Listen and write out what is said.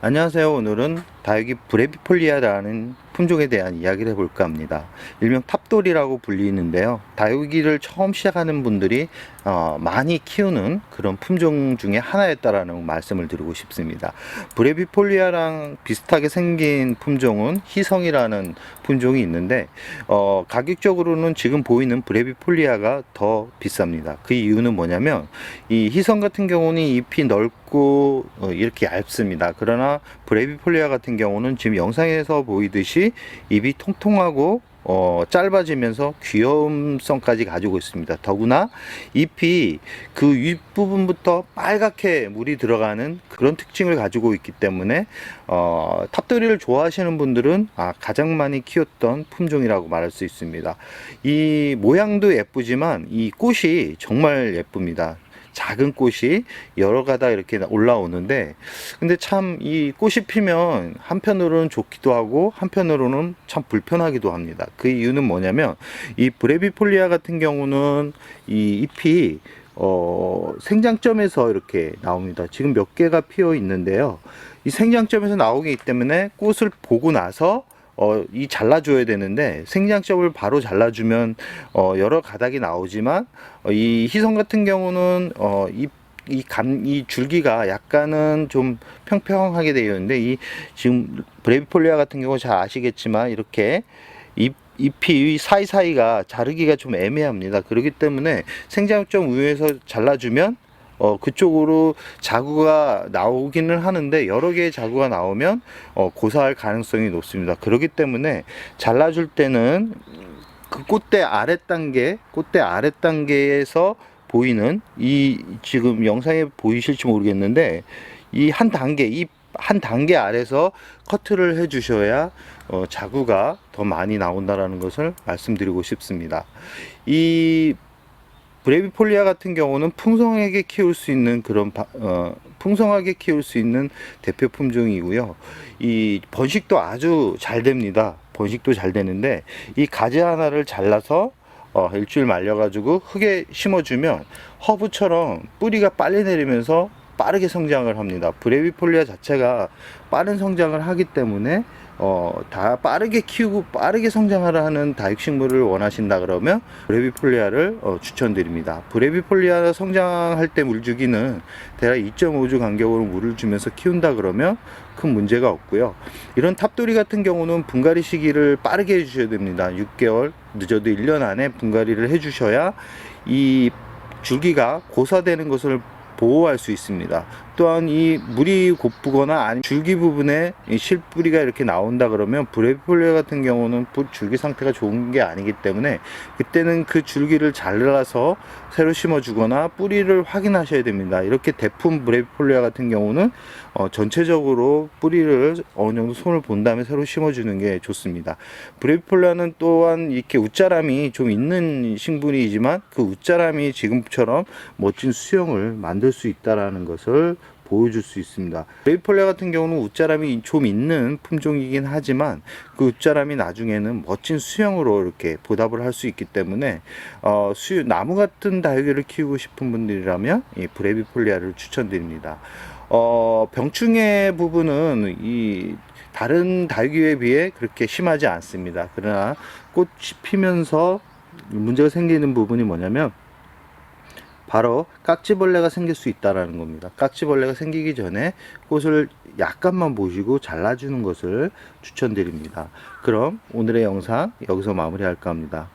안녕하세요. 오늘은 다육이 브레비폴리아라는 품종에 대한 이야기를 해볼까 합니다. 일명 탑돌이라고 불리는데요. 다육이를 처음 시작하는 분들이 많이 키우는 그런 품종 중에 하나였다라는 말씀을 드리고 싶습니다. 브레비폴리아랑 비슷하게 생긴 품종은 희성이라는 품종이 있는데 가격적으로는 지금 보이는 브레비폴리아가 더 비쌉니다. 그 이유는 뭐냐면 이 희성 같은 경우는 잎이 넓고 이렇게 얇습니다. 그러나 브레비폴리아 같은 경우는 지금 영상에서 보이듯이 잎이 통통하고 짧아지면서 귀여움성까지 가지고 있습니다. 더구나 잎이 그 윗부분부터 빨갛게 물이 들어가는 그런 특징을 가지고 있기 때문에 탑돌이를 좋아하시는 분들은 가장 많이 키웠던 품종이라고 말할 수 있습니다. 이 모양도 예쁘지만 이 꽃이 정말 예쁩니다. 작은 꽃이 여러 가닥 이렇게 올라오는데, 근데 참 이 꽃이 피면 한편으로는 좋기도 하고 한편으로는 참 불편하기도 합니다. 그 이유는 뭐냐면 이 브레비폴리아 같은 경우는 이 잎이 생장점에서 이렇게 나옵니다. 지금 몇 개가 피어 있는데요. 이 생장점에서 나오기 때문에 꽃을 보고 나서 이 잘라줘야 되는데, 생장점을 바로 잘라주면 여러 가닥이 나오지만 이 희성 같은 경우는 이 줄기가 약간은 좀 평평하게 되어 있는데, 이 지금 브레비폴리아 같은 경우 잘 아시겠지만 이렇게 잎이 사이사이가 자르기가 좀 애매합니다. 그렇기 때문에 생장점 위에서 잘라주면 그쪽으로 자구가 나오기는 하는데, 여러 개의 자구가 나오면 고사할 가능성이 높습니다. 그렇기 때문에 잘라줄 때는 그 꽃대 아랫단계에서 보이는, 이 지금 영상에 보이실지 모르겠는데 이 한 단계 아래서 커트를 해 주셔야 자구가 더 많이 나온다라는 것을 말씀드리고 싶습니다. 이 브레비폴리아 같은 경우는 풍성하게 키울 수 있는 풍성하게 키울 수 있는 대표 품종이고요. 이 번식도 아주 잘 됩니다. 번식도 잘 되는데, 이 가지 하나를 잘라서 일주일 말려가지고 흙에 심어주면 허브처럼 뿌리가 빨리 내리면서 빠르게 성장을 합니다. 브레비폴리아 자체가 빠른 성장을 하기 때문에 다 빠르게 키우고 빠르게 성장하라 하는 다육식물을 원하신다 그러면 브레비폴리아를 추천드립니다. 브레비폴리아 성장할 때 물주기는 대략 2.5주 간격으로 물을 주면서 키운다 그러면 큰 문제가 없고요. 이런 탑돌이 같은 경우는 분갈이 시기를 빠르게 해주셔야 됩니다. 6개월, 늦어도 1년 안에 분갈이를 해주셔야 이 줄기가 고사되는 것을 보호할 수 있습니다. 또한 이 물이 고프거나 아니면 줄기 부분에 실뿌리가 이렇게 나온다 그러면 브레비폴리아 같은 경우는 줄기 상태가 좋은 게 아니기 때문에, 그때는 그 줄기를 잘라서 새로 심어 주거나 뿌리를 확인하셔야 됩니다. 이렇게 대품 브레비폴리아 같은 경우는 전체적으로 뿌리를 어느 정도 손을 본 다음에 새로 심어 주는 게 좋습니다. 브레비폴리아는 또한 이렇게 웃자람이 좀 있는 식물이지만 그 웃자람이 지금처럼 멋진 수영을 만들 수 있다라는 것을 보여줄 수 있습니다. 브레비폴리아 같은 경우는 웃자람이 좀 있는 품종이긴 하지만 그 웃자람이 나중에는 멋진 수영으로 이렇게 보답을 할 수 있기 때문에 나무 같은 다육이를 키우고 싶은 분들이라면 이 브레비폴리아를 추천드립니다. 병충해 부분은 이 다른 다육이에 비해 그렇게 심하지 않습니다. 그러나 꽃이 피면서 문제가 생기는 부분이 뭐냐면 바로 깍지벌레가 생길 수 있다는 겁니다. 깍지벌레가 생기기 전에 꽃을 약간만 보시고 잘라주는 것을 추천드립니다. 그럼 오늘의 영상 여기서 마무리할까 합니다.